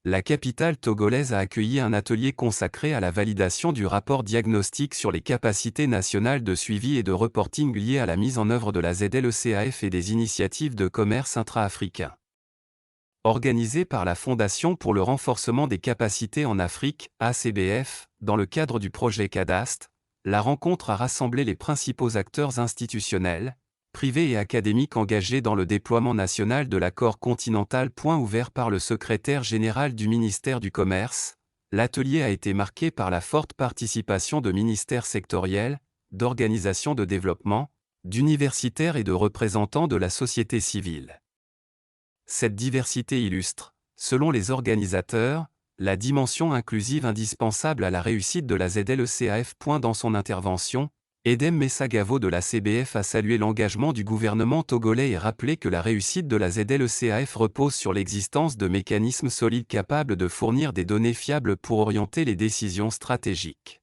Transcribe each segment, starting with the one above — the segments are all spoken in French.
la capitale togolaise a accueilli un atelier consacré à la validation du rapport diagnostic sur les capacités nationales de suivi et de reporting liées à la mise en œuvre de la ZLECAF et des initiatives de commerce intra-africain. Organisée par la Fondation pour le renforcement des capacités en Afrique, ACBF, dans le cadre du projet Cadastre, la rencontre a rassemblé les principaux acteurs institutionnels, privés et académiques engagés dans le déploiement national de l'accord continental. Ouvert par le secrétaire général du ministère du Commerce, l'atelier a été marqué par la forte participation de ministères sectoriels, d'organisations de développement, d'universitaires et de représentants de la société civile. Cette diversité illustre, selon les organisateurs, la dimension inclusive indispensable à la réussite de la ZLECAF. Dans son intervention, Edem Messagavo de la CBF a salué l'engagement du gouvernement togolais et rappelé que la réussite de la ZLECAF repose sur l'existence de mécanismes solides capables de fournir des données fiables pour orienter les décisions stratégiques.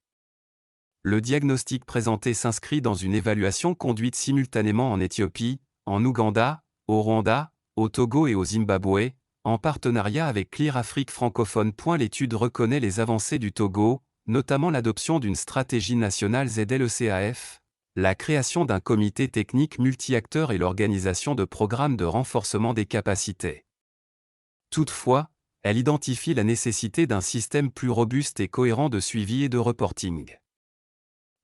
Le diagnostic présenté s'inscrit dans une évaluation conduite simultanément en Éthiopie, en Ouganda, au Rwanda, au Togo et au Zimbabwe, en partenariat avec Clear Afrique francophone. L'étude reconnaît les avancées du Togo, notamment l'adoption d'une stratégie nationale ZLECAF, la création d'un comité technique multi-acteurs et l'organisation de programmes de renforcement des capacités. Toutefois, elle identifie la nécessité d'un système plus robuste et cohérent de suivi et de reporting.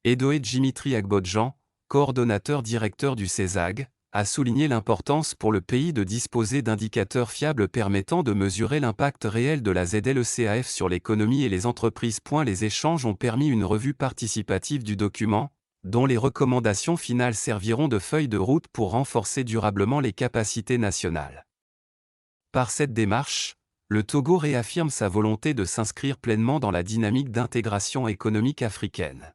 Edoé Dimitri Agbodjan, coordonnateur directeur du CESAG, a souligné l'importance pour le pays de disposer d'indicateurs fiables permettant de mesurer l'impact réel de la ZLECAF sur l'économie et les entreprises. Les échanges ont permis une revue participative du document, dont les recommandations finales serviront de feuille de route pour renforcer durablement les capacités nationales. Par cette démarche, le Togo réaffirme sa volonté de s'inscrire pleinement dans la dynamique d'intégration économique africaine.